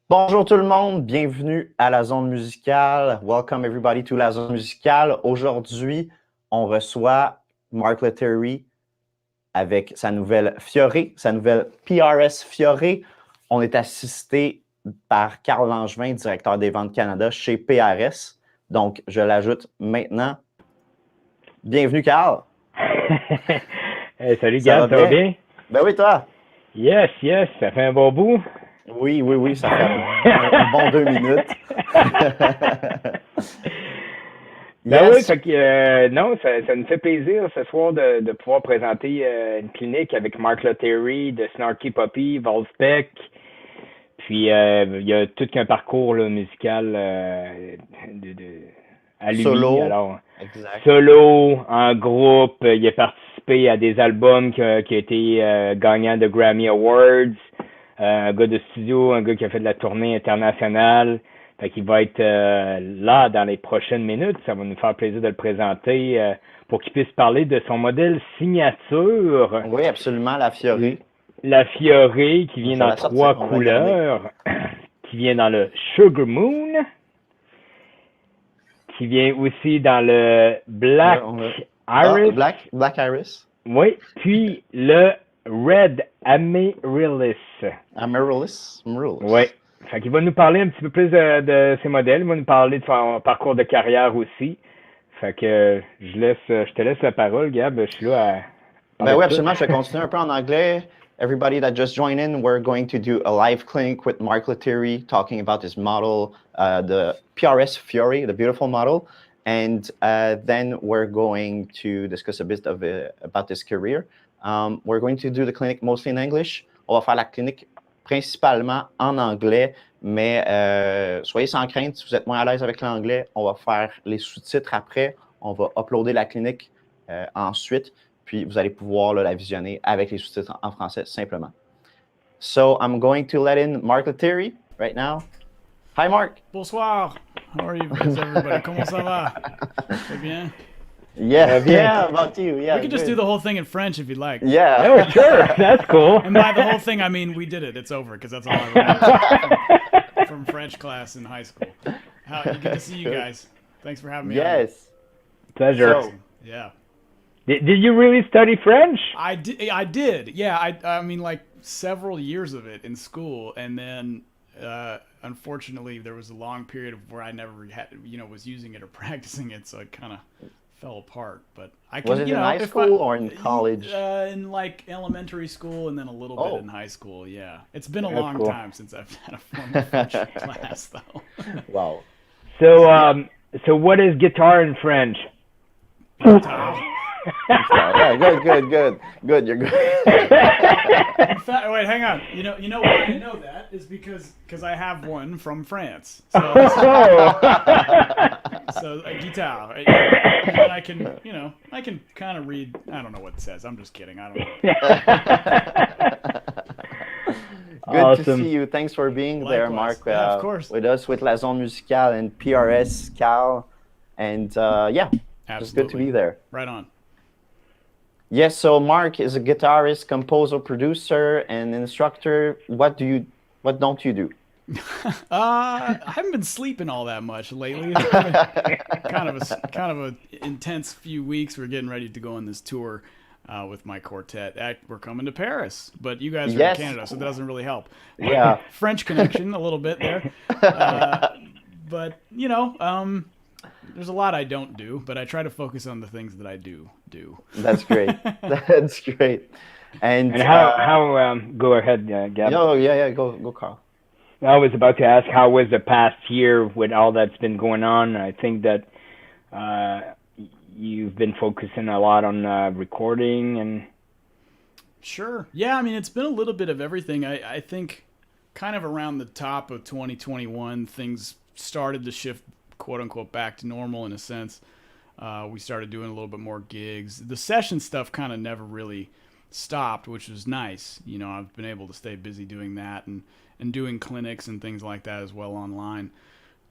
Bonjour tout le monde, bienvenue à la zone musicale. Welcome everybody to la zone musicale. Aujourd'hui, on reçoit Mark Lettieri avec sa nouvelle Fiore, sa nouvelle PRS Fiore. On est assisté par Carl Langevin, directeur des ventes Canada chez PRS. Donc, je l'ajoute maintenant. Bienvenue, Carl. Hey, salut Gab, ça va bien? Ben oui, toi? Yes, ça fait un bon bout. Oui, ça fait un bon 2 minutes. Ben oui, fait que non, ça nous fait plaisir ce soir de pouvoir présenter une clinique avec Mark Lettieri de Snarky Puppy, Volspec. Puis il y a tout qu'un parcours là, musical à lui. Solo. Alors, exact. Solo, en groupe, il a participé à des albums qui ont été gagnants de Grammy Awards. Un gars de studio, un gars qui a fait de la tournée internationale. Fait qu'il va être là dans les prochaines minutes. Ça va nous faire plaisir de le présenter pour qu'il puisse parler de son modèle signature. Oui, absolument, la Fiore. La Fiore qui vient dans 3 couleurs, qui vient dans le Sugar Moon, qui vient aussi dans le Black Iris. Black Iris. Oui, puis le Red Amaryllis. Amaryllis. Oui. Fait qu'il va nous parler un petit peu plus de ses modèles. Il va nous parler de son parcours de carrière aussi. Fait que je te laisse la parole, Gab. Je suis là à... Ben oui, absolument. Je vais continuer un peu en anglais. Everybody that just joined in, we're going to do a live clinic with Mark Lettieri talking about his model, the PRS Fiore, the beautiful model. And then we're going to discuss a bit about his career. We're going to do the clinic mostly in English. On va faire la clinique principalement en anglais, mais soyez sans crainte si vous êtes moins à l'aise avec l'anglais. On va faire les sous-titres après. On va uploader la clinique ensuite. Puis vous allez pouvoir la visionner avec les sous-titres en français simplement. So I'm going to let in Mark Lettieri right now. Hi Mark. Bonsoir. How are you guys, everybody? Comment ça va? C'est bien? Yeah, about you. Yeah, we could just do the whole thing in French if you'd like. Yeah. Oh, sure. That's cool. And by the whole thing, I mean we did it. It's over because that's all I remember from French class in high school. Good to see you guys. Thanks for having me. Yes. Pleasure. So, yeah. Did you really study French? I did. Yeah, I mean like several years of it in school, and then unfortunately there was a long period of where I never had, was using it or practicing it, so it kind of fell apart. But I can. Was it in high school or in college? In like elementary school, and then a little bit in high school. Yeah, it's been a long time since I've had a formal French class, though. Wow. So what is guitar in French? Guitar. Yeah, good. You're good. In fact, wait, hang on. You know why I know that is because I have one from France. So a guitar. And I can kind of read. I don't know what it says. I'm just kidding. I don't know. Good Awesome. to see you. Thanks for being there, Likewise. Mark. Yeah, of course. With us with La Zone Musicale and PRS, Cal, and yeah, it's good to be there. Right on. Yes, so Mark is a guitarist, composer, producer, and instructor. What don't you do? I haven't been sleeping all that much lately. It's been kind of a intense few weeks. We're getting ready to go on this tour with my quartet. We're coming to Paris, but you guys are in Canada, so that doesn't really help. Yeah, French connection a little bit there, but there's a lot I don't do, but I try to focus on the things that I do. That's great. That's great. And how go ahead, Gab. Go, Carl. I was about to ask how was the past year with all that's been going on. I think that you've been focusing a lot on recording and. Sure. Yeah, I mean it's been a little bit of everything. I think kind of around the top of 2021 things started to shift, quote unquote, back to normal in a sense. We started doing a little bit more gigs. The session stuff kind of never really stopped, which was nice. I've been able to stay busy doing that and doing clinics and things like that as well online.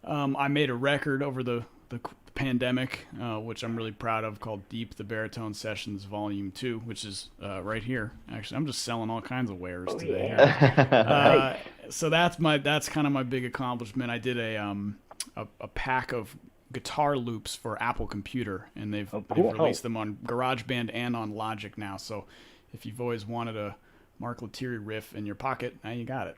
I made a record over the the pandemic, which I'm really proud of, called Deep: The Baritone Sessions Volume 2, which is right here. Actually, I'm just selling all kinds of wares today. Yeah. So that's kind of my big accomplishment. I did a pack of guitar loops for Apple Computer, and they've released them on GarageBand and on Logic now. So if you've always wanted a Mark Lettieri riff in your pocket, now you got it.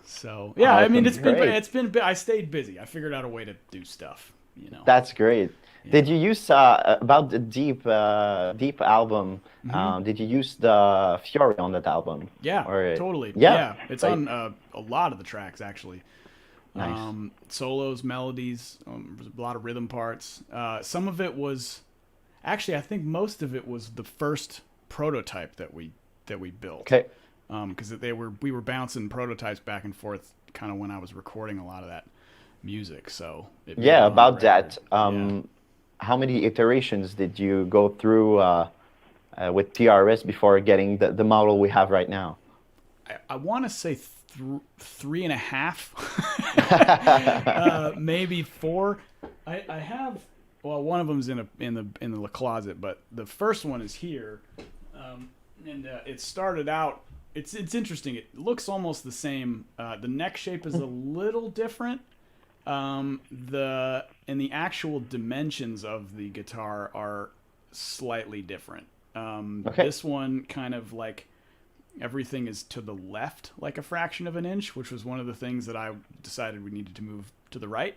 So yeah, Awesome. I mean, it's Great. been I stayed busy. I figured out a way to do stuff, you know. That's great. Yeah. Did you use about the Deep album? Did you use the Fiore on that album? Yeah, Or totally. yeah, Yeah, it's like, on a lot of the tracks actually. nice. Solos, melodies, there's a lot of rhythm parts. Some of it was actually, I think most of it was the first prototype that we built. Okay. Because we were bouncing prototypes back and forth kind of when I was recording a lot of that music. So it made it Yeah, on the about that. record. How many iterations did you go through with PRS before getting the model we have right now? I want to say 3.5, maybe 4. I have, well, one of them's in the closet, but the first one is here, and it started out. It's interesting. It looks almost the same. The neck shape is a little different. The actual dimensions of the guitar are slightly different. This one kind of like everything is to the left like a fraction of an inch, which was one of the things that I decided we needed to move to the right.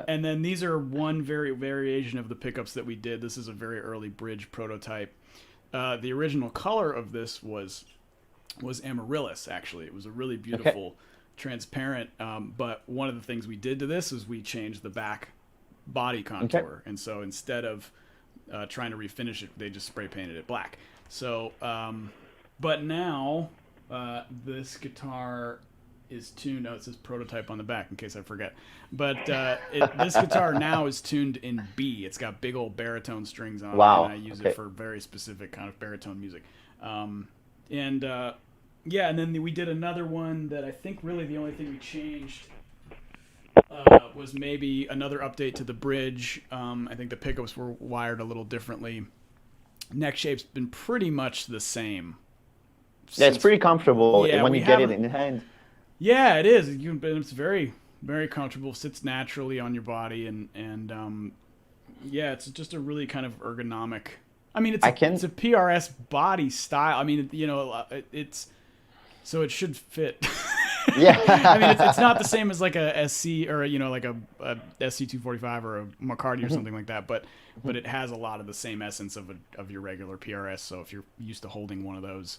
And then these are one variation of the pickups that we did. This is a very early bridge prototype. The original color of this was amaryllis, actually. It was a really beautiful transparent, but one of the things we did to this is we changed the back body contour. And so instead of trying to refinish it, they just spray painted it black. So, but now this guitar is tuned. Oh, it says prototype on the back in case I forget. But this guitar now is tuned in B. It's got big old baritone strings on it, and I use it for very specific kind of baritone music. Yeah, and then we did another one that I think really the only thing we changed was maybe another update to the bridge. I think the pickups were wired a little differently. Neck shape's been pretty much the same. Yeah, it's pretty comfortable when you get it in hand. Yeah, it is. It's very, very comfortable. Sits naturally on your body, and yeah, it's just a really kind of ergonomic. I mean, it's a PRS body style. I mean, you know, so it should fit. Yeah. I mean, it's not the same as like a SC or, you know, like a SC245 or a McCarty or something like that, but it has a lot of the same essence of your regular PRS. So if you're used to holding one of those,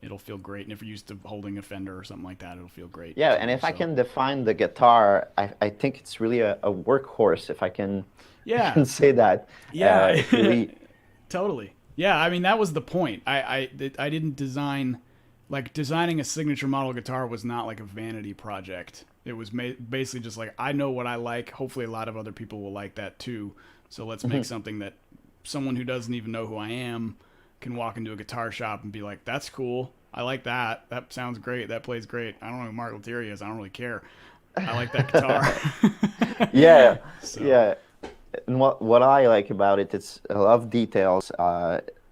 it'll feel great. And if you're used to holding a Fender or something like that, it'll feel great. Yeah, and if I can define the guitar, I think it's really a workhorse, if I can, I can say that. Yeah. It's really... Totally. Yeah, I mean, that was the point. I didn't design... Like, designing a signature model guitar was not like a vanity project. It was basically just like, I know what I like. Hopefully a lot of other people will like that too. So let's make something that someone who doesn't even know who I am can walk into a guitar shop and be like, that's cool. I like that. That sounds great. That plays great. I don't know who Mark Lettieri is. I don't really care. I like that guitar. Yeah. Yeah. And what I like about it, it's a lot of details,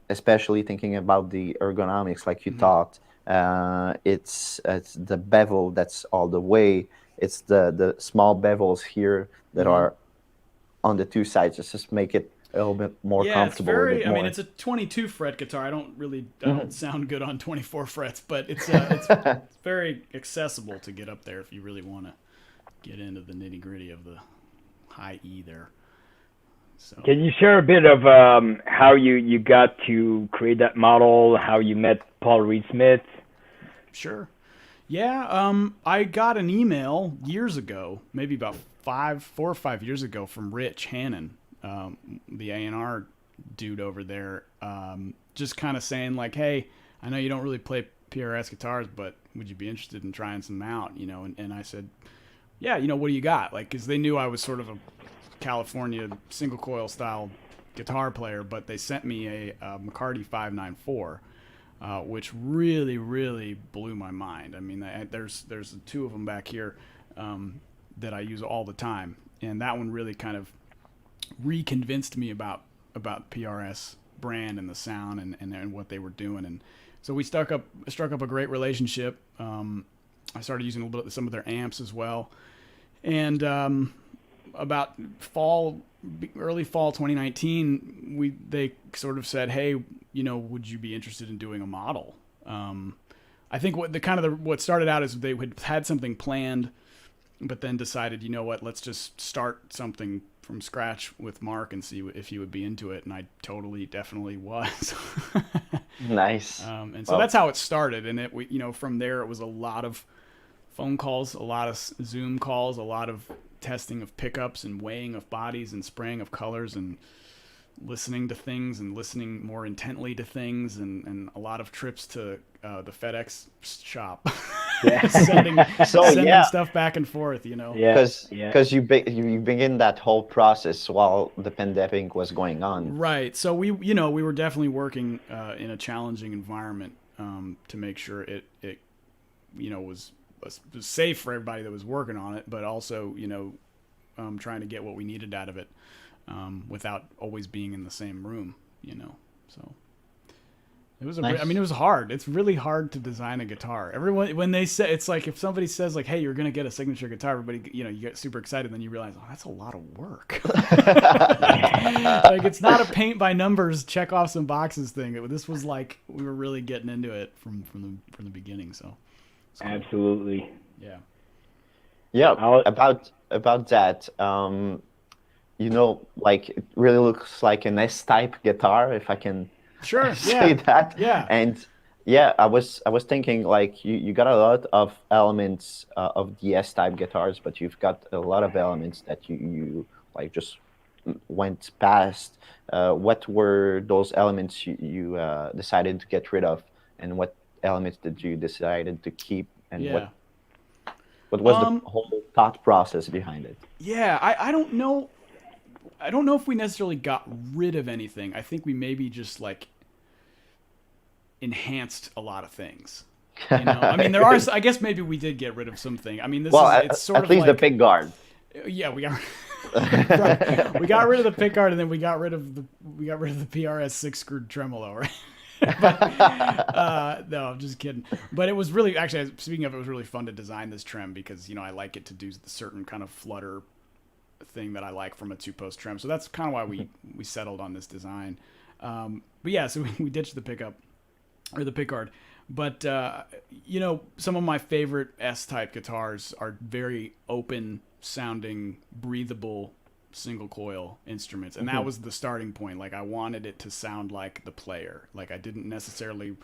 especially thinking about the ergonomics, like you talked. It's the bevel that's all the way. It's the small bevels here that are on the two sides, just make it a little bit more comfortable. Yeah, it's I mean, it's a 22 fret guitar. I don't sound good on 24 frets, but it's very accessible to get up there if you really want to get into the nitty gritty of the high E there. So. Can you share a bit of how you got to create that model, how you met Paul Reed-Smith? Sure. Yeah, I got an email years ago, maybe about 4 or 5 years ago, from Rich Hannon, the A&R dude over there, just kind of saying like, hey, I know you don't really play PRS guitars, but would you be interested in trying some out, you know? And I said, yeah, you know, what do you got? Like, because they knew I was sort of a California single coil style guitar player, but they sent me a McCarty 594, which really, really blew my mind. I mean, there's two of them back here that I use all the time, and that one really kind of reconvinced me about PRS brand and the sound and what they were doing. And so we struck up a great relationship. I started using a little bit of some of their amps as well. And about early fall 2019, they sort of said, "Hey, would you be interested in doing a model?" I think what started out is they had something planned, but then decided, let's just start something from scratch with Mark and see if he would be into it. And I definitely was. Nice. And so that's how it started. And from there, it was a lot of phone calls, a lot of Zoom calls, a lot of testing of pickups and weighing of bodies and spraying of colors and listening to things and listening more intently to things, and a lot of trips to the FedEx shop. Yeah. sending stuff back and forth, because you begin that whole process while the pandemic was going on, right? So we were definitely working in a challenging environment to make sure it was safe for everybody that was working on it, but also trying to get what we needed out of it without always being in the same room, so. It was nice. it was hard. It's really hard to design a guitar. Everyone, when they say, it's like if somebody says like, "Hey, you're gonna get a signature guitar," everybody, you get super excited. Then you realize, oh, that's a lot of work. Like it's not a paint by numbers, check off some boxes thing. This was like we were really getting into it from the beginning. So, cool. Absolutely. Yeah. Yeah. About that, like it really looks like an S-type guitar, if I can. Sure. say that. Yeah. And yeah, I was thinking like you got a lot of elements of the S-type guitars, but you've got a lot of elements that you like just went past. What were those elements you decided to get rid of, and what elements did you decided to keep, and what was the whole thought process behind it? Yeah, I don't know. I don't know if we necessarily got rid of anything. I think we maybe just like enhanced a lot of things. I mean, there are. I guess maybe we did get rid of something. I mean, it's sort of at least like, the pick guard. Yeah, we got. Right. We got rid of the pick guard, and then we got rid of the PRS 6-screw tremolo, right? But no, I'm just kidding. But it was really, actually, speaking of, it was really fun to design this trem because I like it to do the certain kind of flutter thing that I like from a 2-post trem. So that's kind of why we settled on this design. But yeah, so we ditched the pickup or the pickguard. But some of my favorite S-type guitars are very open sounding, breathable single coil instruments, and that was the starting point. Like I wanted it to sound like the player. Like I didn't necessarily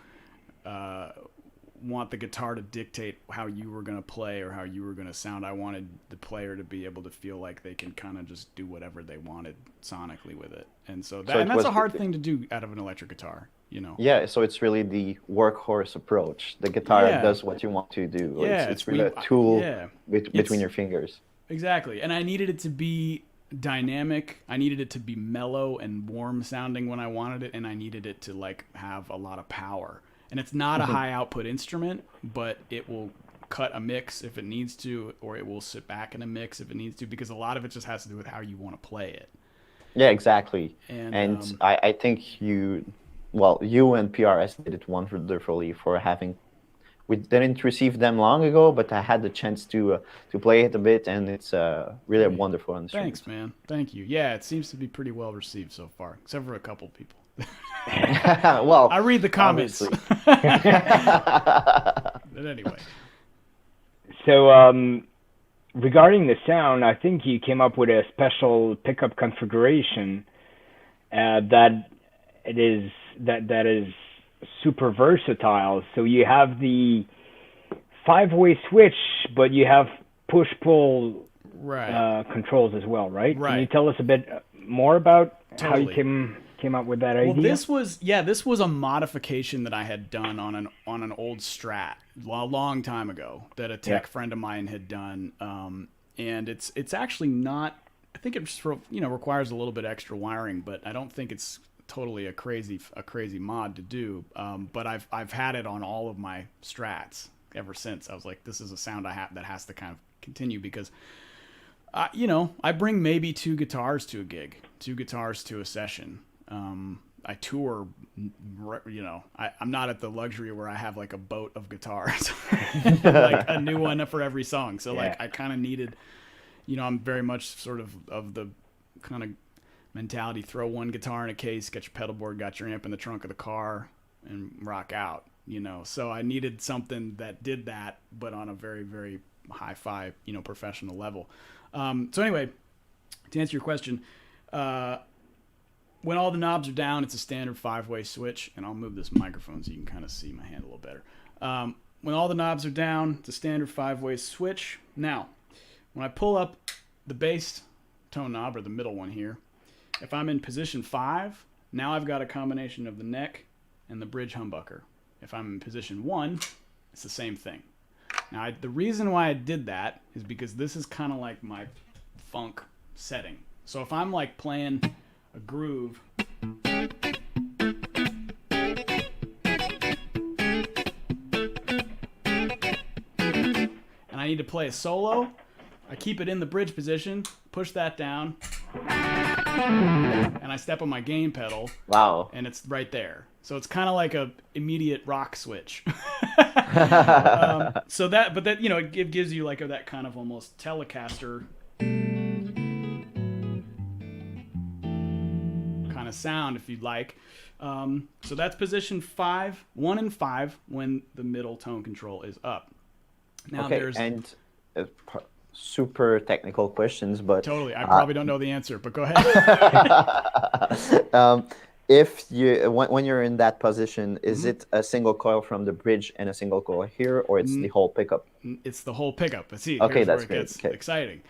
want the guitar to dictate how you were going to play or how you were going to sound. I wanted the player to be able to feel like they can kind of just do whatever they wanted sonically with it. And so that's a hard thing to do out of an electric guitar, Yeah, so it's really the workhorse approach. The guitar does what you want to do. Yeah, it's really a tool between your fingers. Exactly. And I needed it to be dynamic. I needed it to be mellow and warm sounding when I wanted it, and I needed it to like have a lot of power. And it's not a high output instrument, but it will cut a mix if it needs to, or it will sit back in a mix if it needs to, because a lot of it just has to do with how you want to play it. Yeah, exactly. And I think you and PRS did it wonderfully for having. We didn't receive them long ago, but I had the chance to play it a bit, and it's really a wonderful instrument. Thanks, man. Thank you. Yeah, it seems to be pretty well received so far, except for a couple people. Well, I read the comments. But anyway. So regarding the sound, I think you came up with a special pickup configuration that is super versatile. So you have the 5-way switch, but you have push-pull controls as well, right? Right. Can you tell us a bit more about how you came up with that idea? Well, this was a modification that I had done on an old Strat a long time ago that a tech friend of mine had done, and it's actually not. I think it just requires a little bit extra wiring, but I don't think it's totally a crazy mod to do. But I've had it on all of my Strats ever since. I was like, this is a sound I have that has to kind of continue, because I bring maybe 2 guitars to a gig, 2 guitars to a session. I tour, I'm not at the luxury where I have like a boat of guitars, like a new one for every song. So like I kind of needed, I'm very much sort of the kind of mentality, throw one guitar in a case, get your pedal board, got your amp in the trunk of the car and rock out, So I needed something that did that, but on a very, very hi-fi, professional level. So anyway, to answer your question, when all the knobs are down, it's a standard 5-way switch, and I'll move this microphone so you can kind of see my hand a little better. When all the knobs are down, it's a standard 5-way switch. Now, when I pull up the bass tone knob, or the middle one here, if I'm in position 5, now I've got a combination of the neck and the bridge humbucker. If I'm in position 1, it's the same thing. Now, the reason why I did that is because this is kind of like my funk setting. So if I'm like playing a groove, and I need to play a solo, I keep it in the bridge position, push that down, and I step on my gain pedal. Wow. And it's right there. So it's kind of like a immediate rock switch. So that, but that, it gives you like that kind of almost Telecaster kind of sound, if you'd like. So that's position 5, 1 and 5 when the middle tone control is up. Now there's super technical questions, but totally, I probably don't know the answer, but go ahead. If you when you're in that position, is it a single coil from the bridge and a single coil here, or it's the whole pickup? It's the whole pickup. But see, okay, here's that's where it great. gets exciting.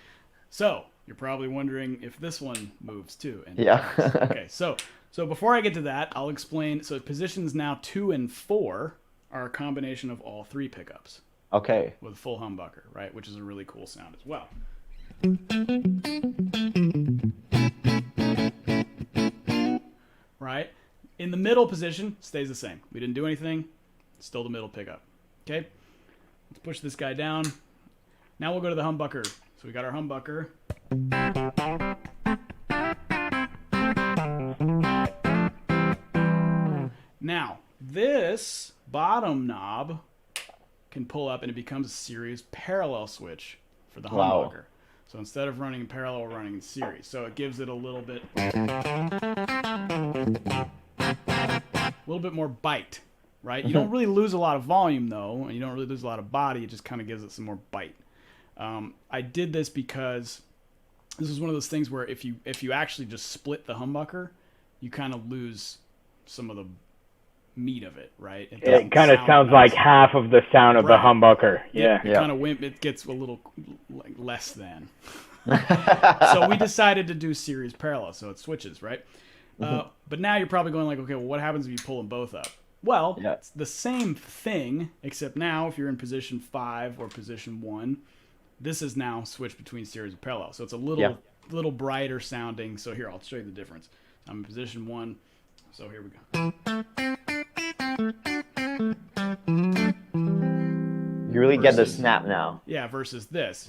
So you're probably wondering if this one moves too. And yeah. Okay, so before I get to that, I'll explain. So positions now 2 and 4 are a combination of all 3 pickups. Okay. With a full humbucker, right? Which is a really cool sound as well. Right? In the middle position, stays the same. We didn't do anything. Still the middle pickup. Okay? Let's push this guy down. Now we'll go to the humbucker. So we got our humbucker. Now, this bottom knob can pull up and it becomes a series parallel switch for the humbucker. So instead of running in parallel, we're running in series. So it gives it a little bit more bite, right? You don't really lose a lot of volume though, and you don't really lose a lot of body. It just kind of gives it some more bite. I did this because this is one of those things where if you actually just split the humbucker, you kind of lose some of the meat of it, right? It kind of sounds like half of the sound of the humbucker. Yeah. It kind of it gets a little like less than. So we decided to do series parallel, so it switches, right? But now you're probably going like, okay, well, what happens if you pull them both up? Well, it's the same thing, except now if you're in position 5 or position 1, this is now switched between series and parallel. So it's a little brighter sounding. So here, I'll show you the difference. I'm in position 1. So here we go. You really get the snap now. Yeah, versus this.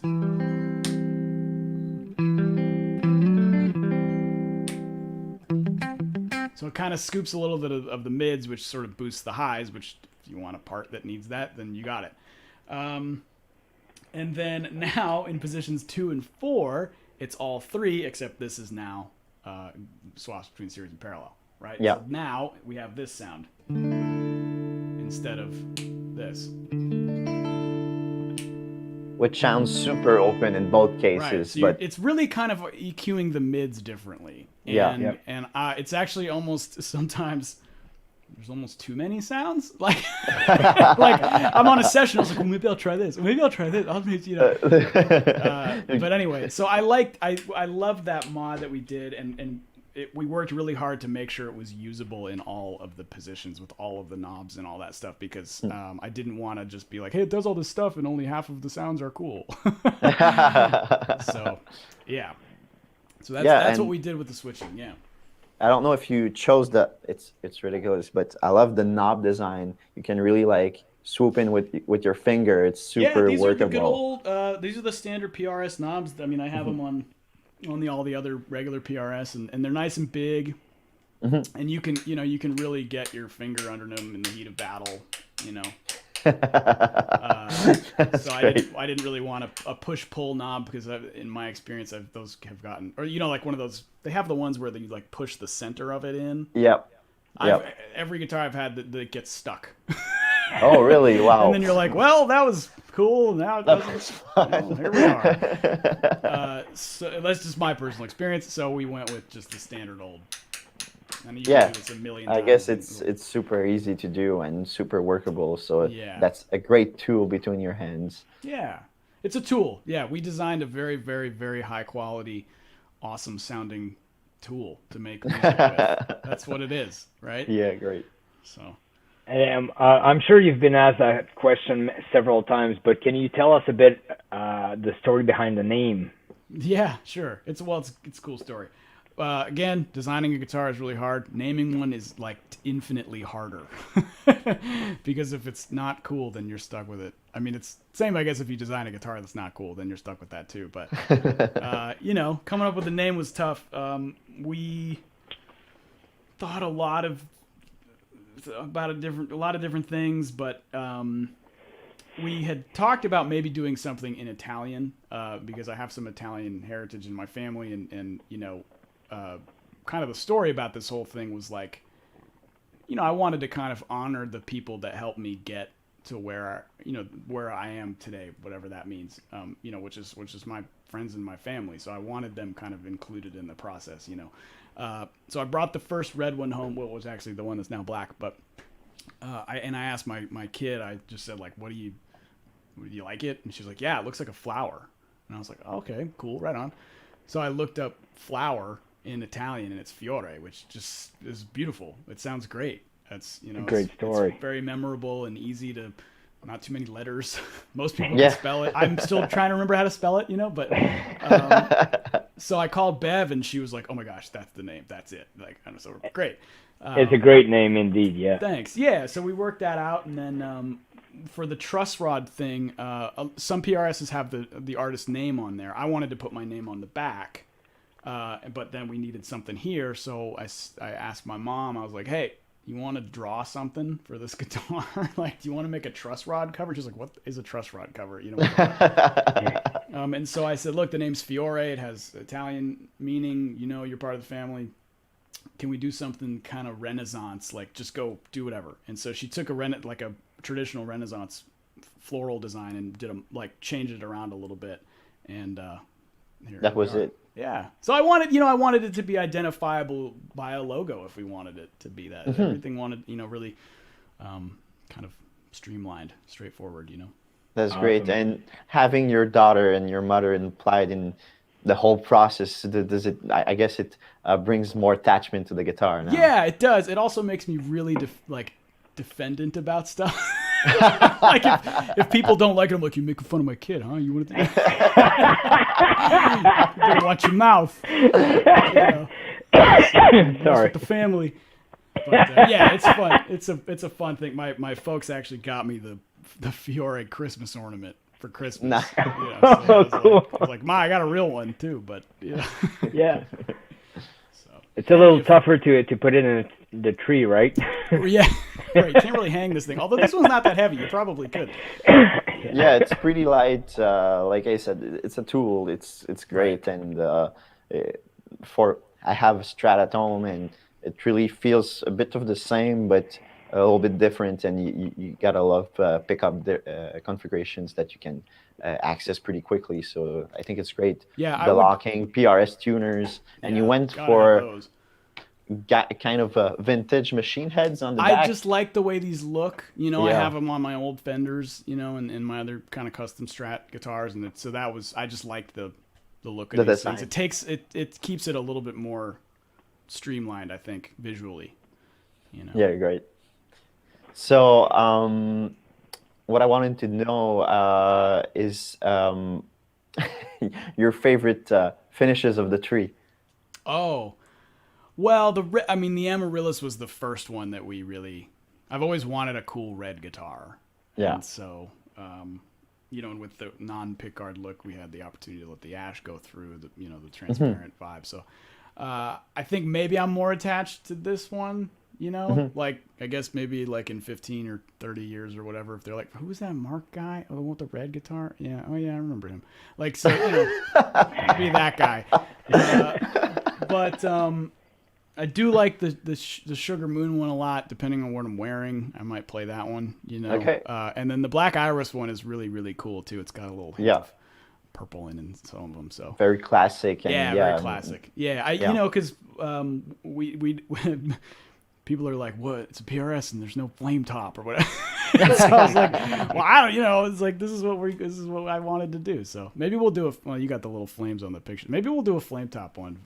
So it kind of scoops a little bit of the mids, which sort of boosts the highs, which if you want a part that needs that, then you got it. And then now in positions 2 and 4, it's all 3, except this is now swaps between series and parallel, right? Yeah. So now we have this sound instead of this. Which sounds super open in both cases. Right. So but it's really kind of EQing the mids differently. And, and it's actually almost sometimes there's almost too many sounds. Like, like I'm on a session. I was like, well, maybe I'll try this. Maybe I'll try this. I'll maybe, but anyway, so I loved that mod that we did, and we worked really hard to make sure it was usable in all of the positions with all of the knobs and all that stuff, because I didn't want to just be like, hey, it does all this stuff and only half of the sounds are cool. So yeah. So that's what we did with the switching. Yeah. I don't know if you chose it's ridiculous, but I love the knob design. You can really like swoop in with your finger. It's super these workable. are the good old. These are the standard PRS knobs. I mean, I have them on all the other regular PRS, and they're nice and big. And you can really get your finger under them in the heat of battle. So I didn't really want a push pull knob because in my experience those have gotten, or like one of those, they have the ones where you like push the center of it in. Yep. Every guitar I've had that gets stuck. Oh really? Wow. And then you're like, well, that was cool. Now it doesn't. Here we are. So that's just my personal experience. So we went with just the standard old. And you can do this a million times. I guess it's super easy to do and super workable. So that's a great tool between your hands. Yeah, it's a tool. Yeah, we designed a very, very, very high quality, awesome sounding tool to make music with. That's what it is, right? Yeah, great. So, I'm sure you've been asked that question several times, but can you tell us a bit the story behind the name? Yeah, sure. It's a cool story. Again, designing a guitar is really hard. Naming one is like infinitely harder because if it's not cool, then you're stuck with it. I mean, it's same, I guess, if you design a guitar that's not cool, then you're stuck with that too. But coming up with the name was tough. We thought a lot of different things, but we had talked about maybe doing something in Italian because I have some Italian heritage in my family, and kind of the story about this whole thing was like, I wanted to kind of honor the people that helped me get to where I am today, whatever that means, which is my friends and my family. So I wanted them kind of included in the process, So I brought the first red one home, well, it was actually the one that's now black, but I asked my kid, I just said, like, do you like it? And she's like, yeah, it looks like a flower. And I was like, oh, okay, cool, right on. So I looked up flower in Italian, and it's Fiore, which just is beautiful. It sounds great. That's a great story. It's very memorable and easy to, not too many letters. Most people can spell it. I'm still trying to remember how to spell it, but so I called Bev, and she was like, oh my gosh, that's the name. That's it. Like, so great. It's a great name indeed. Yeah. Thanks. Yeah. So we worked that out, and then for the truss rod thing, some PRSs have the artist name on there. I wanted to put my name on the back. But then we needed something here, so I asked my mom. I was like, "Hey, you want to draw something for this guitar? Like, do you want to make a truss rod cover?" She's like, "What is a truss rod cover?" And so I said, "Look, the name's Fiore. It has Italian meaning. You're part of the family. Can we do something kind of Renaissance? Like, just go do whatever." And so she took a traditional Renaissance floral design and changed it around a little bit, and that was it. Yeah. So I wanted it to be identifiable by a logo if we wanted it to be that. Everything wanted, really kind of streamlined, straightforward, That's great. And having your daughter and your mother implied in the whole process, does it, I guess it brings more attachment to the guitar now. Yeah, it does. It also makes me really defendant about stuff. Like if people don't like it, I'm like, you're making fun of my kid, huh? You want to? You better watch your mouth. Sorry. With the family. But yeah, it's fun. It's a fun thing. My folks actually got me the Fiore Christmas ornament for Christmas. Nice. Cool. I was like, Ma, I got a real one too, but yeah. It's a little tougher to put it in the tree, right? Yeah, right. You can't really hang this thing. Although this one's not that heavy, you probably could. Yeah, it's pretty light. Like I said, it's a tool. It's great, and I have a Strat at home, and it really feels a bit of the same, but a little bit different. And you got a lot of pickup configurations that you can access pretty quickly. So I think it's great. Yeah, the locking PRS tuners, and you went for kind of vintage machine heads on the back. I just like the way these look. I have them on my old Fenders, and my other kind of custom Strat guitars, and I just liked the look of these things. It keeps it a little bit more streamlined, I think, visually. Yeah, great. So what I wanted to know is your favorite finishes of the tree. Oh, well, the Amaryllis was the first one that we really. I've always wanted a cool red guitar, Yeah. And so, and with the non-pickguard look, we had the opportunity to let the ash go through the transparent vibe. So, I think maybe I'm more attached to this one. Like I guess maybe like in 15 or 30 years or whatever, if they're like, who was that Mark guy? Oh, the one with the red guitar? Yeah. Oh yeah, I remember him. Like, so, be that guy. But I do like the Sugar Moon one a lot. Depending on what I'm wearing, I might play that one. Okay. And then the Black Iris one is really, really cool too. It's got a little hint of purple in some of them. So very classic. And very classic. Because we people are like, what? It's a PRS and there's no flame top or whatever. So I was like, well, I don't, it's like, this is what I wanted to do. So maybe we'll do you got the little flames on the picture. Maybe we'll do a flame top one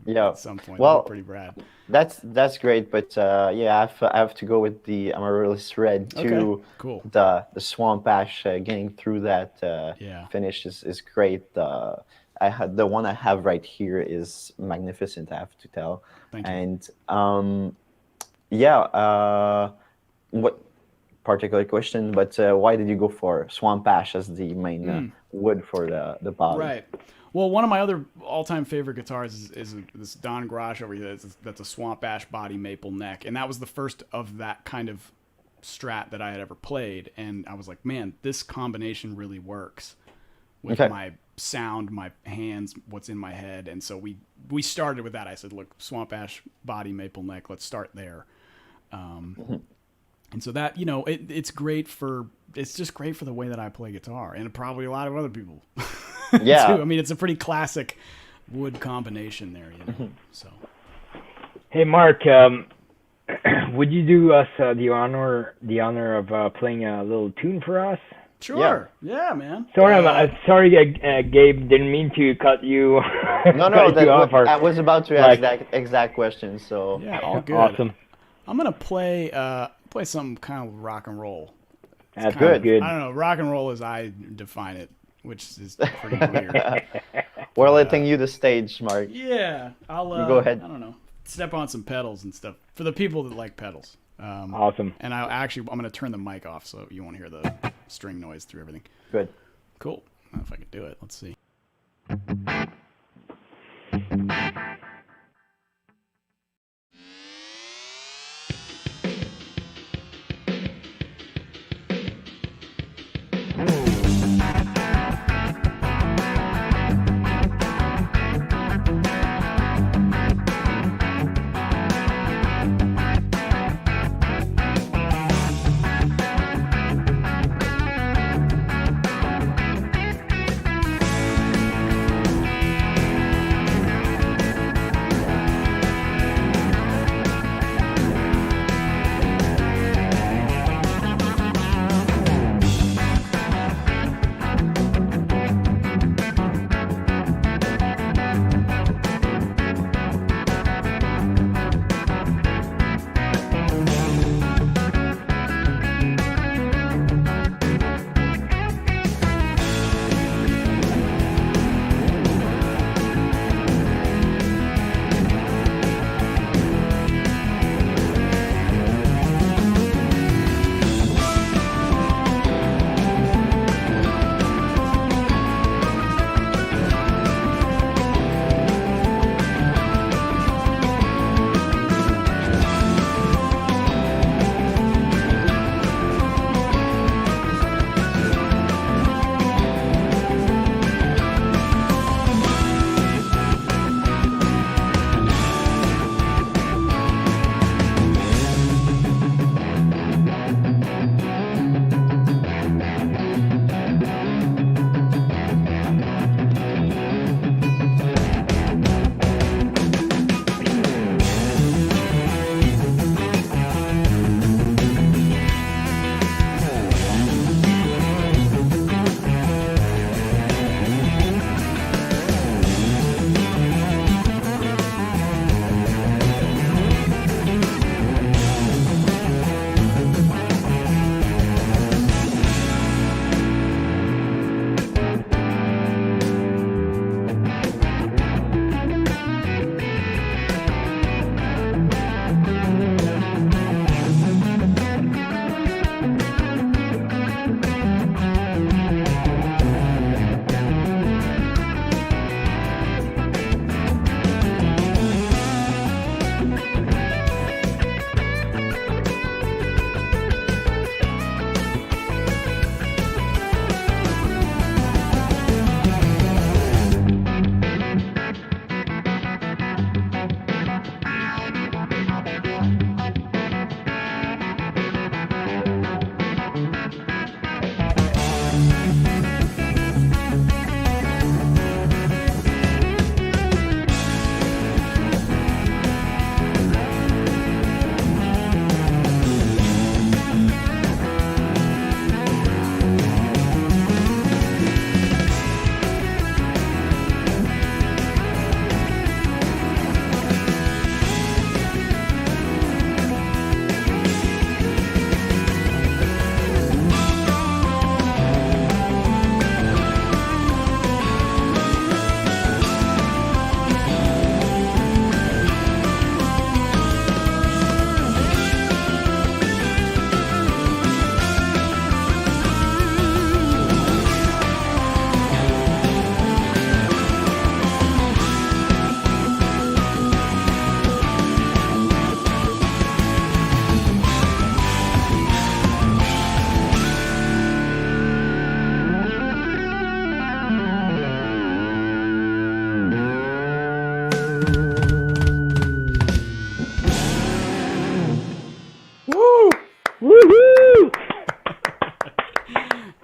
at some point. Well, that'd be pretty rad. That's great. But I have to go with the Amaryllis Red too. Okay, cool. The Swamp Ash getting through that finish is great. The one I have right here is magnificent, I have to tell. Thank you. And what particular question? But why did you go for Swamp Ash as the main wood for the bottom? Right. Well, one of my other all-time favorite guitars is this Don Grosh over here. That's a Swamp Ash body maple neck, and that was the first of that kind of Strat that I had ever played. And I was like, man, this combination really works with my sound, my hands, what's in my head. And so we started with that. I said, look, Swamp Ash body maple neck. Let's start there. And so that, it's great it's just great for the way that I play guitar, and probably a lot of other people. Yeah. too. I mean, it's a pretty classic wood combination there, So. Hey, Mark, would you do us the honor of playing a little tune for us? Sure. Yeah, man. Sorry, Gabe. Didn't mean to cut you. No. I was about to ask that exact question. So yeah, all good. Awesome. I'm gonna play something kind of rock and roll. That's good. I don't know, rock and roll as I define it, which is pretty weird. We're letting you the stage, Mark. Yeah, I'll you go ahead. I don't know, step on some pedals and stuff for the people that like pedals. Awesome. And I'm gonna turn the mic off so you won't hear the string noise through everything. Good. Cool. I don't know if I can do it. Let's see.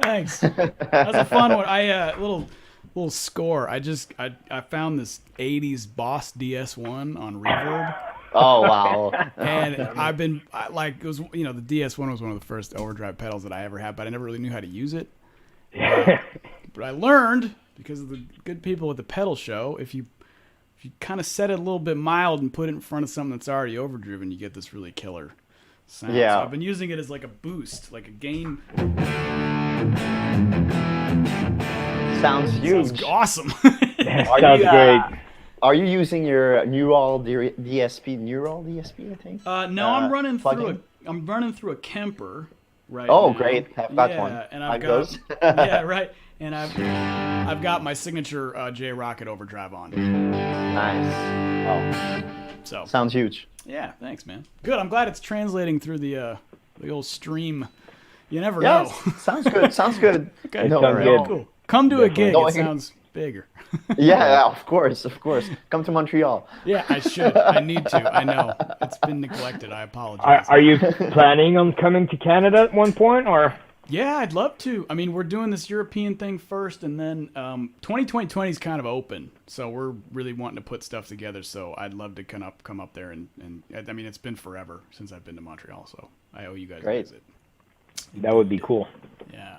Thanks. That's a fun one. Little score. I found this '80s Boss DS1 on Reverb. Oh wow! And it was, the DS1 was one of the first overdrive pedals that I ever had, but I never really knew how to use it. But I learned, because of the good people at the pedal show, if you kind of set it a little bit mild and put it in front of something that's already overdriven, you get this really killer sound. Yeah. So I've been using it as like a boost, like a gain. Sounds huge. Sounds awesome. Sounds great. Are you using your Neural DSP? I think. No, I'm running plugin? through a Kemper right Oh, now. great! I've got one. And I've got those. yeah, right. And I've got my signature J Rocket overdrive on. Nice. So Sounds huge. yeah, thanks, man. Good. I'm glad it's translating through the old stream. You never know. Sounds good. Sounds good. Okay. No Sounds worries. good. Cool. Come to a gig. No, It sounds bigger. Yeah, of course. Come to Montreal. Yeah, I should. I need to. I know. It's been neglected. I apologize. Are you planning on coming to Canada at one point, or? Yeah, I'd love to. I mean, we're doing this European thing first, and then 2020 is kind of open, so we're really wanting to put stuff together. So I'd love to come up there, and I mean, it's been forever since I've been to Montreal, so I owe you guys a Great. visit. That would be cool. Yeah,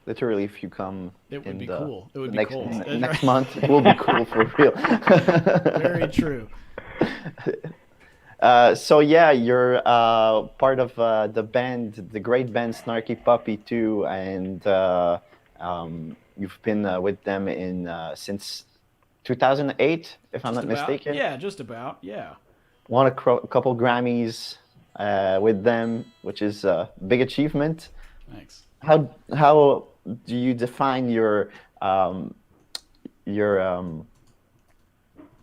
Literally, if you come, it would be cool. It would be next cool. next month, it will be cool for real. Very true. So yeah, you're part of the band, the great band Snarky Puppy too, and you've been with them since 2008, if I'm not mistaken. Yeah, just about. Yeah. Won a couple Grammys with them, which is a big achievement. Thanks. How do you define your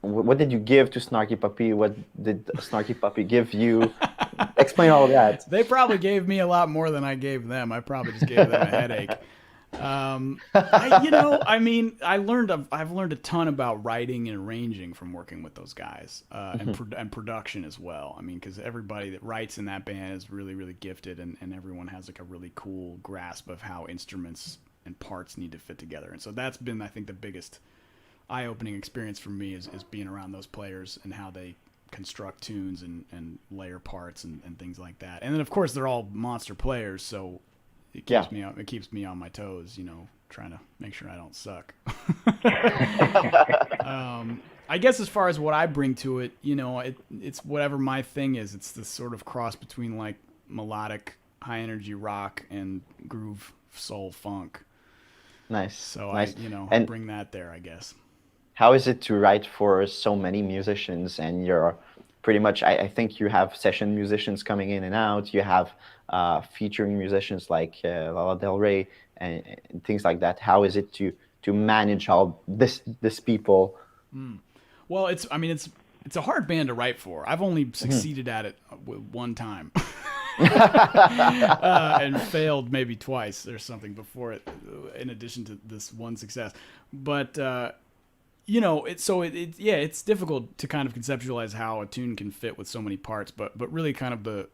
what did you give to Snarky Puppy? What did Snarky Puppy give you? Explain all that. They probably gave me a lot more than I gave them. I probably just gave them a headache. I've learned a ton about writing and arranging from working with those guys, and production as well. I mean, because everybody that writes in that band is really, really gifted, and everyone has like a really cool grasp of how instruments and parts need to fit together. And so that's been, I think, the biggest eye-opening experience for me is being around those players and how they construct tunes and layer parts and things like that. And then, of course, they're all monster players, so it keeps me on my toes, trying to make sure I don't suck. I guess as far as what I bring to it, it's whatever my thing is. It's this sort of cross between like melodic, high energy rock and groove, soul, funk. Nice. So nice. I bring that there, I guess. How is it to write for so many musicians? And you're pretty much, I think you have session musicians coming in and out. You have featuring musicians like Lana Del Rey and things like that. How is it to manage all this people? Well, it's a hard band to write for. I've only succeeded at it one time. And failed maybe twice or something before it, in addition to this one success. But it's difficult to kind of conceptualize how a tune can fit with so many parts. But really, kind of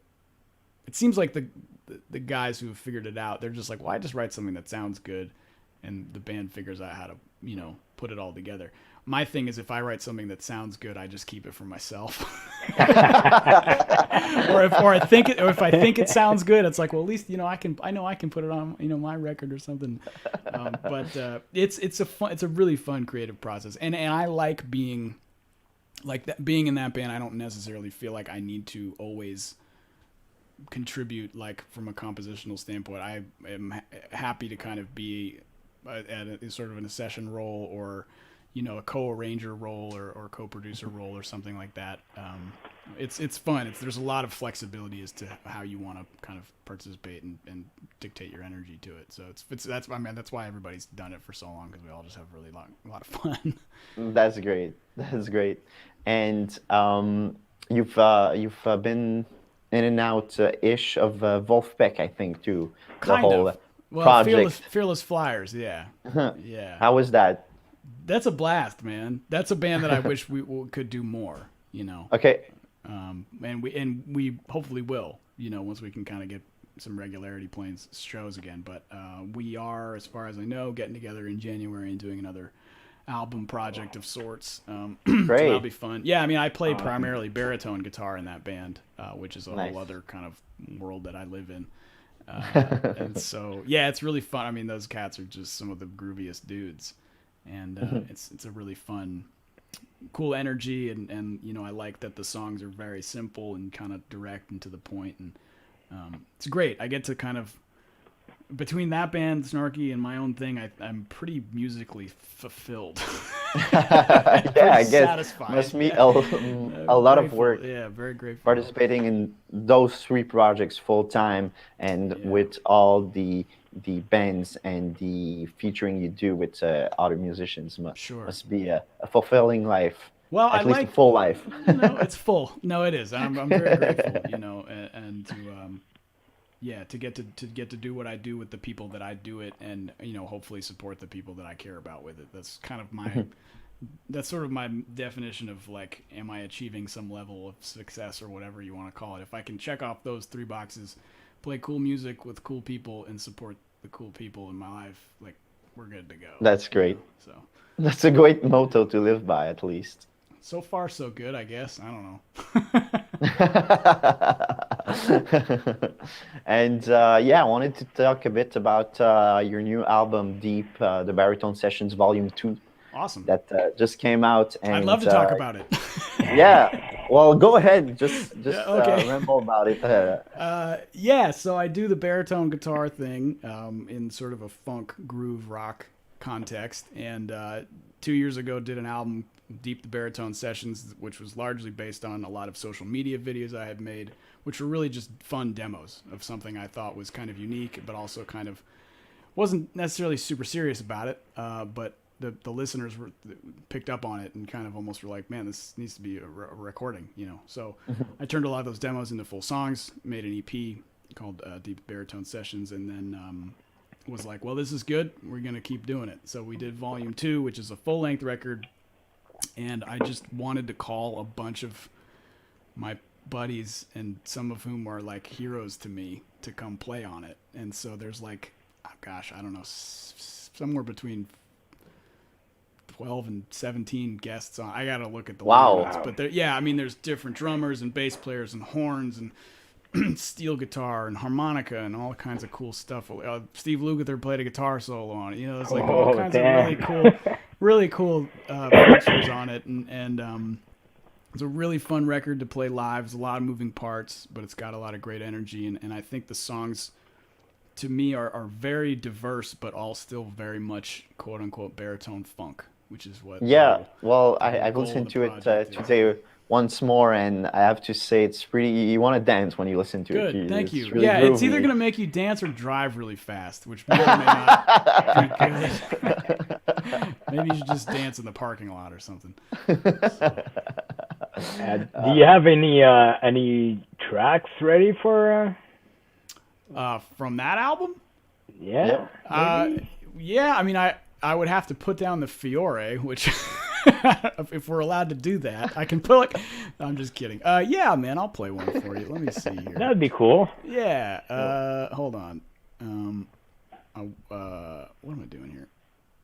it seems like the guys who have figured it out, they're just like, well, I just write something that sounds good, and the band figures out how to put it all together. My thing is, if I write something that sounds good, I just keep it for myself. or if I think it sounds good, it's like, well, at least I know I can put it on my record or something. But it's a really fun creative process, and I like being like that. Being in that band, I don't necessarily feel like I need to always contribute, like from a compositional standpoint. I am happy to kind of be sort of in a session role, or a co-arranger role or co-producer role or something like that. It's fun. There's a lot of flexibility as to how you want to kind of participate and dictate your energy to it. So that's why everybody's done it for so long, because we all just have really a lot of fun. That's great. And you've been in and out ish of Wolfpack, I think, too. Project. Fearless Flyers, yeah. Yeah. How was that? That's a blast, man. That's a band that I wish we could do more, Okay. And we hopefully will, once we can kind of get some regularity playing shows again. But we are, as far as I know, getting together in January and doing another album project of sorts. So that'll be fun. Yeah, I mean, I play primarily baritone guitar in that band, which is a whole other kind of world that I live in. And so, yeah, it's really fun. I mean, those cats are just some of the grooviest dudes, and it's a really fun, cool energy, and you know, I like that the songs are very simple and kind of direct and to the point, and it's great. I get to kind of, between that band, Snarky, and my own thing, I'm pretty musically fulfilled. Yeah, I guess satisfied. must be a lot of work. Yeah, very grateful. Participating in those 3 projects full time, and with all the bands and the featuring you do with other musicians, must be a fulfilling life. Well, at least a full life. You know, it's full. No, it is. I'm very grateful. You know, and to to get to do what I do with the people that I do it, and you know, hopefully support the people that I care about with it. That's kind of my that's sort of my definition of, like, am I achieving some level of success or whatever you want to call it. If I can check off those 3 boxes, play cool music with cool people and support the cool people in my life, like, we're good to go. That's great. You know? So that's a great motto to live by, at least. So far, so good, I guess. I don't know. And I wanted to talk a bit about your new album, Deep, the Baritone Sessions Volume 2. Awesome. That just came out. And, I'd love to talk about it. Yeah. Well, go ahead. Just ramble about it. So I do the baritone guitar thing in sort of a funk groove rock context. And 2 years ago did an album, Deep, the Baritone Sessions, which was largely based on a lot of social media videos I had made, which were really just fun demos of something I thought was kind of unique, but also kind of wasn't necessarily super serious about it. But the listeners picked up on it and kind of almost were like, man, this needs to be a recording, you know? So I turned a lot of those demos into full songs, made an EP called Deep Baritone Sessions, and then was like, well, this is good. We're going to keep doing it. So we did Volume 2, which is a full-length record, and I just wanted to call a bunch of my buddies, and some of whom are like heroes to me, to come play on it. And so there's like, oh gosh, I don't know, somewhere between 12 and 17 guests on. I got to look at the lineups, but I mean, there's different drummers and bass players and horns and steel guitar and harmonica and all kinds of cool stuff. Steve Lukather played a guitar solo on it. You know, it's like all kinds of really cool features on it, and it's a really fun record to play live. There's a lot of moving parts, but it's got a lot of great energy, and I think the songs, to me, are very diverse, but all still very much quote unquote baritone funk, which is what. Yeah, well, I've listened to it today once more, and I have to say it's pretty. You want to dance when you listen to it. Good, thank you. Really groovy. It's either gonna make you dance or drive really fast, which may or may not be good. Maybe you should just dance in the parking lot or something. Do you have any tracks ready for? From that album? Yeah. I mean, I would have to put down the Fiore, which if we're allowed to do that, I can put. I'm just kidding. Yeah, man, I'll play one for you. Let me see here. That'd be cool. Yeah. Hold on. What am I doing here?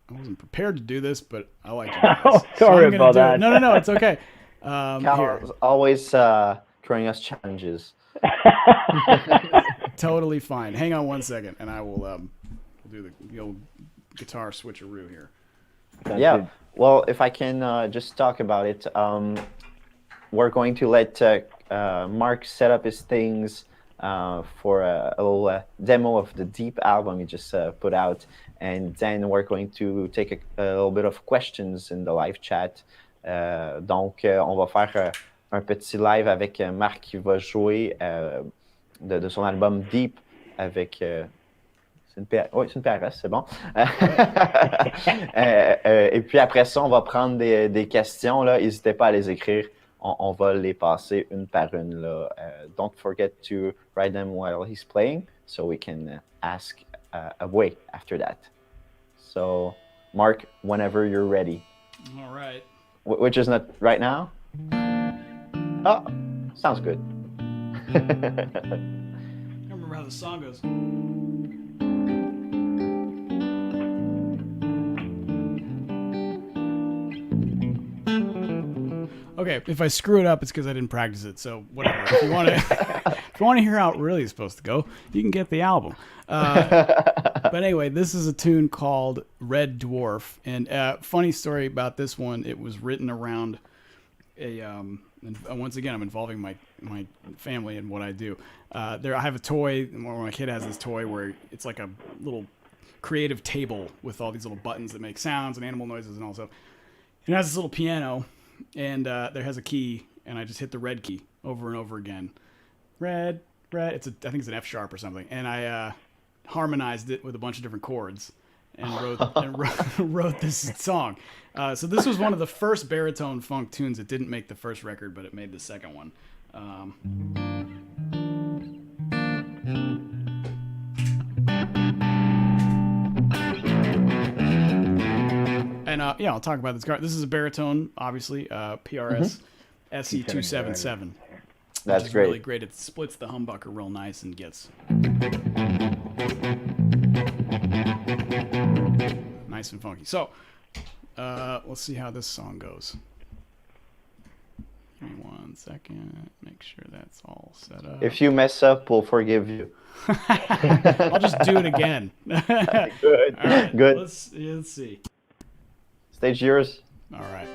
I wasn't prepared to do this, but I like it. Oh, sorry about that. No, it's okay. Carl's always throwing us challenges. Totally fine. Hang on one second, and I will do the old guitar switcheroo here. Yeah. Well, if I can just talk about it, we're going to let Mark set up his things for a little demo of the Deep album he just put out, and then we're going to take a little bit of questions in the live chat. Donc, on va faire un petit live avec Marc qui va jouer de son album Deep avec... c'est une PRS, c'est bon. Et puis après ça, on va prendre des questions. Là. N'hésitez pas à les écrire. On va les passer une par une. Là. Don't forget to write them while he's playing so we can ask away after that. So, Mark, whenever you're ready. All right. Which is not right now? Oh, sounds good. I'm remember how the song goes. Okay, if I screw it up, it's because I didn't practice it. So whatever. If you want to hear how it really is supposed to go, you can get the album. But anyway, this is a tune called Red Dwarf, and funny story about this one. It was written around a. And once again, I'm involving my family in what I do. I have a toy. My kid has this toy where it's like a little creative table with all these little buttons that make sounds and animal noises and all stuff. It has this little piano. And there has a key, and I just hit the red key over and over again. Red. I think it's an F sharp or something. And I harmonized it with a bunch of different chords and wrote this song. So this was one of the first baritone funk tunes. It didn't make the first record, but it made the second one. And I'll talk about this guitar. This is a baritone, obviously, PRS SE277. That's which is great. Really great. It splits the humbucker real nice and gets nice and funky. So let's see how this song goes. Give me 1 second. Make sure that's all set up. If you mess up, we'll forgive you. I'll just do it again. Good. All right, Good. Let's see. Stage yours. All right.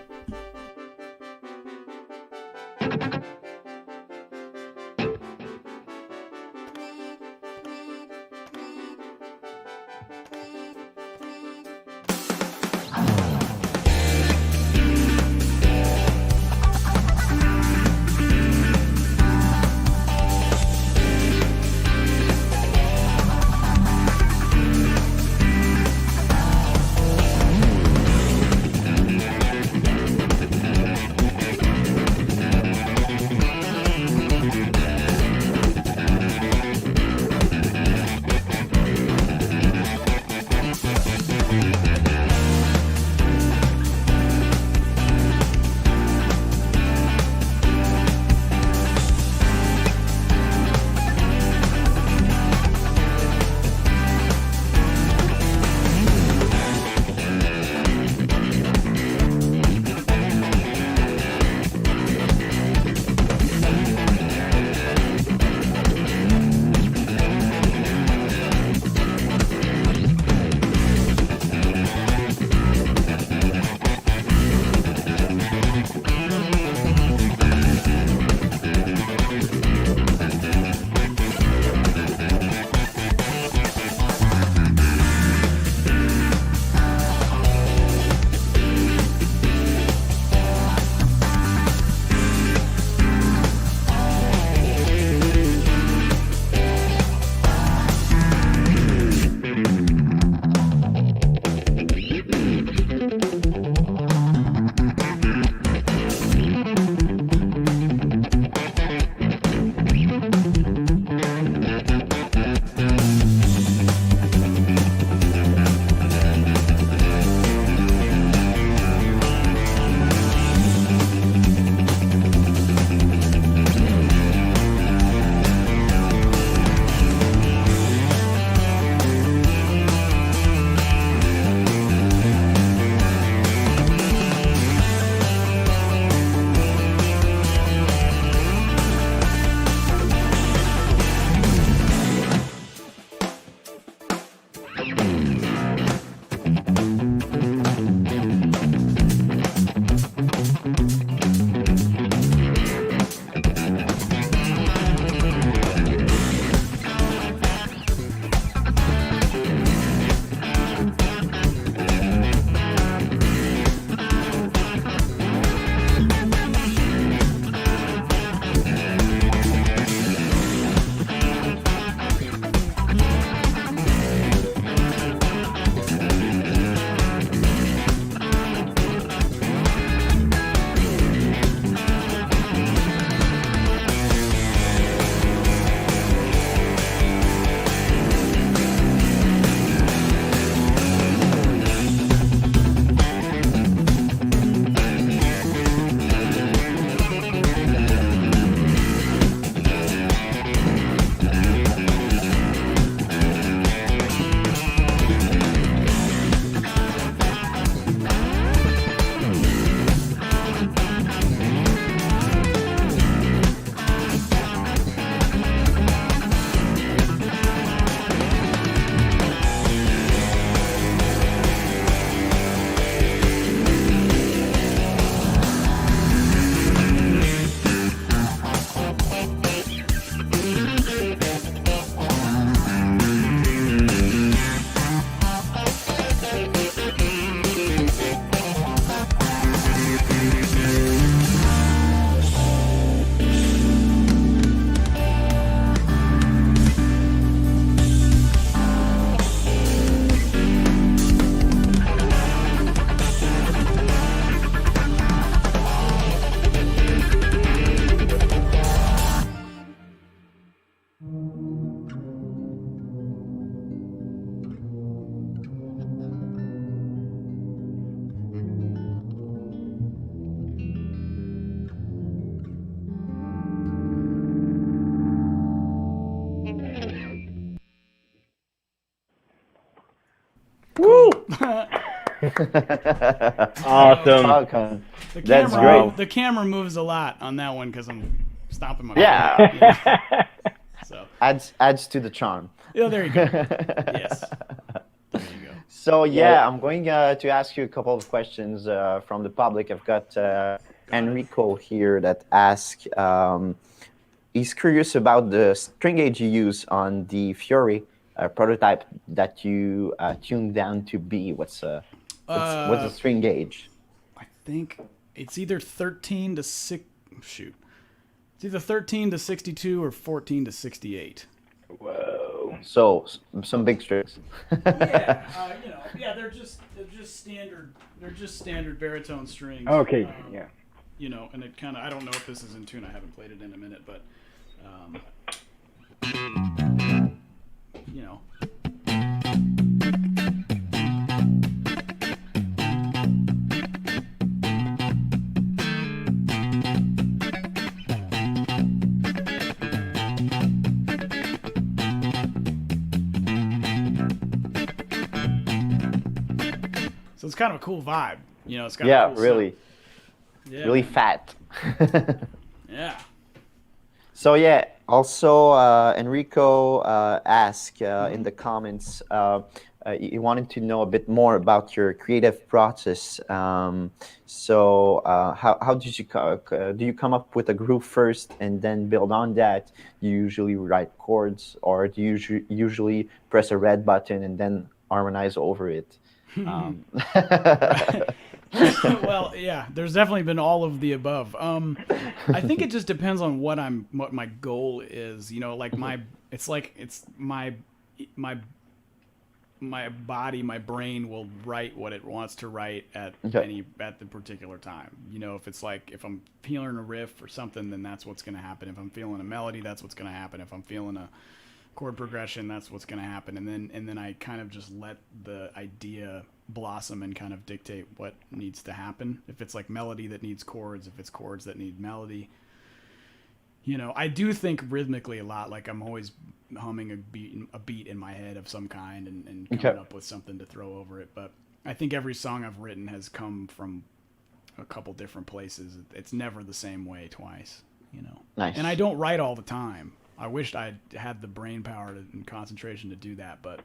Cool. Awesome. Falcon. The That's camera, great. The camera moves a lot on that one because I'm stomping my Yeah. feet, you know? So Adds to the charm. yeah, there you go. Yes, there you go. So Yeah. I'm going to ask you a couple of questions from the public. I've got Enrico here that asks. He's curious about the string gauge you use on the Fiore prototype that you tuned down to B. What's the string gauge? I think it's either 13 to 6. Shoot, it's either 13 to 62 or 14 to 68. Whoa. So some big strings. Yeah, yeah, they're just standard baritone strings. Okay. Yeah. And it kind of, I don't know if this is in tune. I haven't played it in a minute, but so it's kind of a cool vibe. It's got a cool really. sound. Yeah. Really fat. Yeah. So also Enrico asked in the comments, he wanted to know a bit more about your creative process. So how did you do you come up with a groove first and then build on that? You usually write chords, or do you usually press a red button and then harmonize over it? Well, yeah, there's definitely been all of the above. I think it just depends on what my goal is. Like it's my body, my brain will write what it wants to write at the particular time. If I'm feeling a riff or something, then that's what's going to happen. If I'm feeling a melody, that's what's going to happen. If I'm feeling a chord progression, that's what's going to happen. And then I kind of just let the idea blossom and kind of dictate what needs to happen. If it's like melody that needs chords, if it's chords that need melody. I do think rhythmically a lot. Like I'm always humming a beat in my head of some kind and coming up with something to throw over it. But I think every song I've written has come from a couple different places. It's never the same way twice, Nice. And I don't write all the time. I wished I had the brain power and concentration to do that, but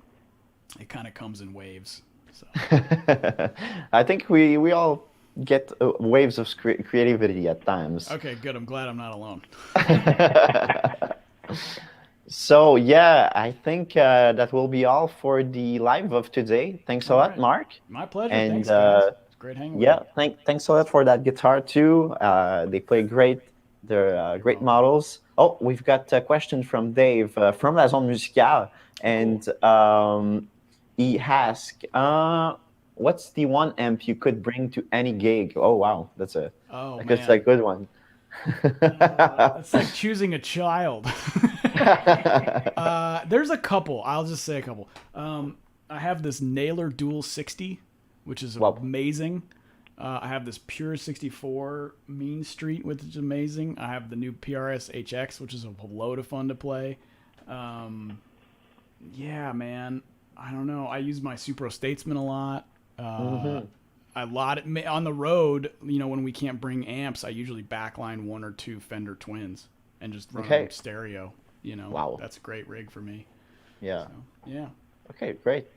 it kind of comes in waves. So. I think we all get waves of creativity at times. Okay, good. I'm glad I'm not alone. So I think that will be all for the live of today. Thanks a lot, right. Mark. My pleasure. And thanks, guys. It's great hanging with you. Thanks a lot for that guitar too. They play great. They're great models. Oh, we've got a question from Dave from La Zone Musicale, and he asked, "What's the one amp you could bring to any gig?" Oh wow, that's a good one. It's like choosing a child. There's a couple. I'll just say a couple. I have this Naylor Dual 60, which is amazing. I have this Pure 64 Mean Street, which is amazing. I have the new PRS HX, which is a load of fun to play. Yeah, man. I don't know. I use my Supro Statesman a lot. On the road, when we can't bring amps, I usually backline one or two Fender Twins and just run them stereo. Wow. That's a great rig for me. Yeah. So, yeah. Okay, great.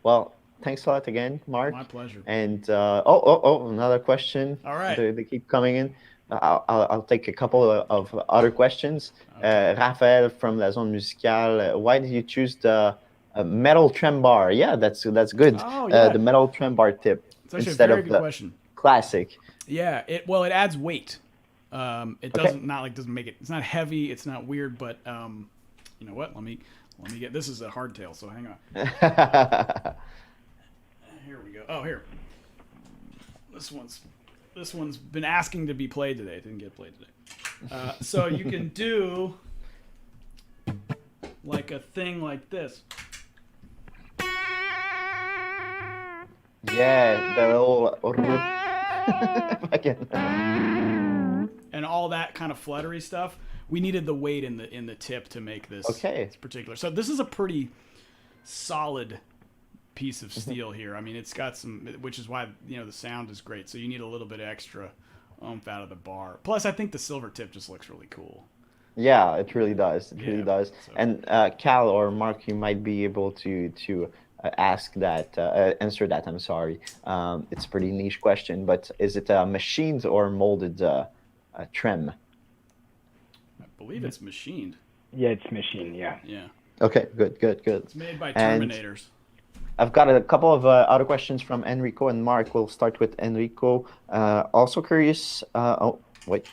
Well, thanks a lot again, Mark. My pleasure. And another question. All right. They keep coming in. I'll take a couple of other questions. Okay. Raphael from La Zone Musicale. Why did you choose the metal trem bar? Yeah, that's good. Oh, yeah. The metal trem bar tip It's actually instead a very of good the question. classic. Yeah, it adds weight. It doesn't make it. It's not heavy. It's not weird. But you know what? Let me get. This is a hardtail. So hang on. Here we go. Oh, here. This one's been asking to be played today. It didn't get played today. So you can do like a thing like this. Yeah, the little and all that kind of fluttery stuff. We needed the weight in the tip to make this particular. So this is a pretty solid piece of steel here. I mean, it's got some, which is why, the sound is great. So you need a little bit extra oomph out of the bar. Plus, I think the silver tip just looks really cool. Yeah, it really does. It really does. So. And Cal or Mark, you might be able to answer that. I'm sorry. It's a pretty niche question, but is it machined or molded trim? I believe it's machined. Yeah, it's machined. Yeah. Yeah. Okay, good. It's made by Terminators. I've got a couple of other questions from Enrico and Mark. We'll start with Enrico. Also curious. Oh, wait.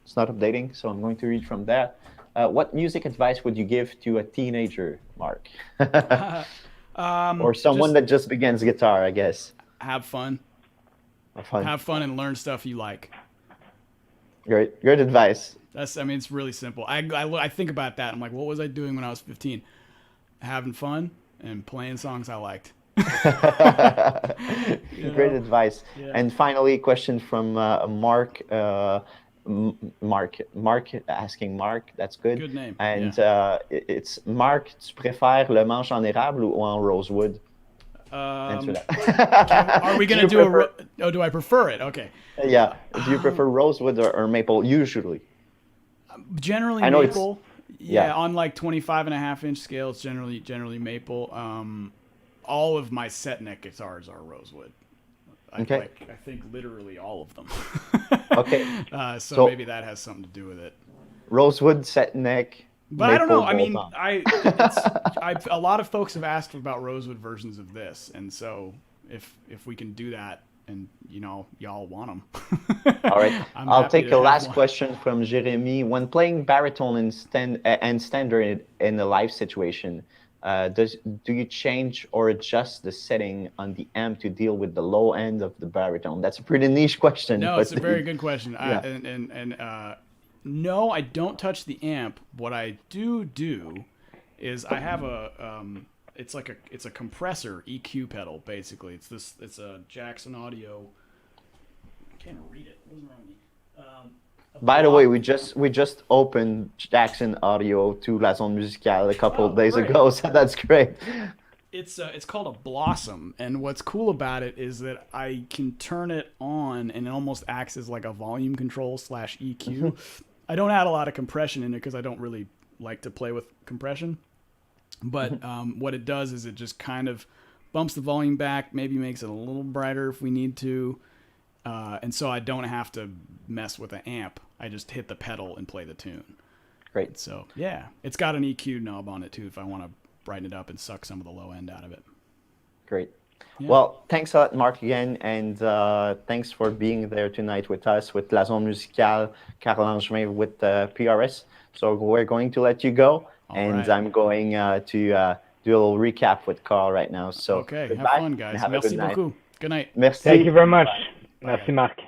It's not updating, so I'm going to read from that. What music advice would you give to a teenager, Mark? Or someone that just begins guitar, I guess. Have fun. Have fun and learn stuff you like. Great advice. It's really simple. I think about that. I'm like, what was I doing when I was 15? Having fun and playing songs I liked. Great advice. Yeah. And finally, question from Mark. Mark asking Mark, that's good. Good name. And it's Mark, tu préfères le manche en érable ou en rosewood? Answer that. Are we going to do I prefer it? Okay. Yeah. Do you prefer rosewood or maple usually? Generally I know maple. Yeah, on like 25.5-inch scale, it's generally maple. All of my set neck guitars are rosewood. I think literally all of them. Okay. So maybe that has something to do with it. Rosewood, set neck. But I don't know. I mean, a lot of folks have asked about rosewood versions of this, and so if we can do that, and y'all want them. All right. I'll take a last question from Jeremy. When playing baritone and standard in a live situation, do you change or adjust the setting on the amp to deal with the low end of the baritone? That's a pretty niche question. No, it's a very good question. Yeah. No, I don't touch the amp. What I do is I have it's a compressor EQ pedal basically. It's a Jackson Audio. I can't read it. What's wrong with me? By the way, we just opened Jackson Audio to La Zone Musicale a couple of days ago, so that's great. It's called a Blossom, and what's cool about it is that I can turn it on, and it almost acts as like a volume control / EQ. I don't add a lot of compression in it because I don't really like to play with compression. But what it does is it just kind of bumps the volume back, maybe makes it a little brighter if we need to. And so I don't have to mess with an amp. I just hit the pedal and play the tune. Great. So, yeah. It's got an EQ knob on it, too, if I want to brighten it up and suck some of the low end out of it. Great. Yeah. Well, thanks a lot, Mark, again. And thanks for being there tonight with us, with La Zone Musicale, Carl Langevin with PRS. So we're going to let you go. Right. I'm going to do a little recap with Carl right now. So okay, goodbye, have fun, guys. Merci beaucoup. Good night. Merci. Thank you very much. Merci, Marc.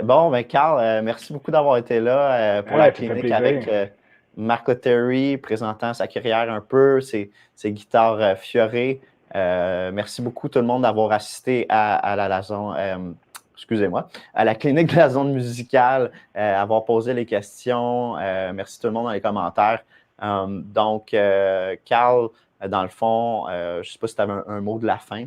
Bon, Carl, merci beaucoup d'avoir été là pour la clinique avec Mark Lettieri, présentant sa carrière un peu, ses guitares Fiore. Merci beaucoup tout le monde d'avoir assisté à la zone, excusez-moi, à la clinique de la zone musicale, avoir posé les questions. Merci tout le monde dans les commentaires. Donc, Carl, dans le fond, je ne sais pas si tu avais un mot de la fin.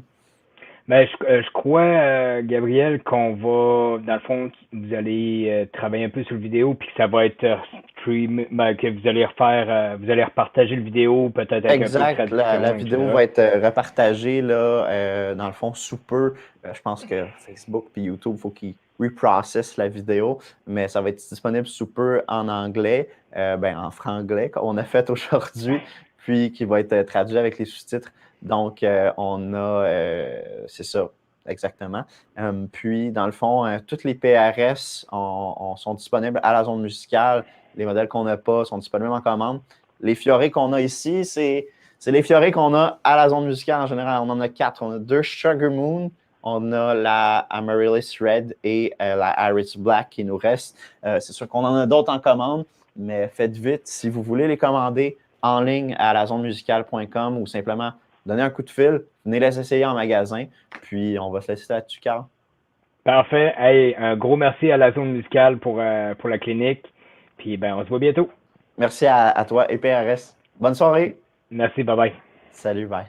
Ben, je crois, Gabriel, qu'on va, dans le fond, vous allez travailler un peu sur le vidéo, puis que ça va être stream, que vous allez repartager le vidéo, peut-être avec exact. un peu de traduction. La vidéo va être repartagée, là, dans le fond, sous peu. Je pense que Facebook et YouTube, il faut qu'ils reprocessent la vidéo, mais ça va être disponible sous peu en anglais, en franglais, comme on a fait aujourd'hui, puis qui va être traduit avec les sous-titres. Donc, on a, c'est ça, exactement. Puis, dans le fond, toutes les PRS sont disponibles à la zone musicale. Les modèles qu'on n'a pas sont disponibles en commande. Les Fiore qu'on a ici, c'est les Fiore qu'on a à la zone musicale en général. On en a 4. On a 2 Sugar Moon, on a la Amaryllis Red et la Iris Black qui nous restent. C'est sûr qu'on en a d'autres en commande, mais faites vite si vous voulez les commander en ligne à lazonemusicale.com ou simplement donnez un coup de fil, venez les essayer en magasin, puis on va se laisser là-dessus, Carl. Parfait. Hey, un gros merci à la zone musicale pour la clinique. Puis on se voit bientôt. Merci à toi et PRS. Bonne soirée. Merci, bye bye. Salut, bye.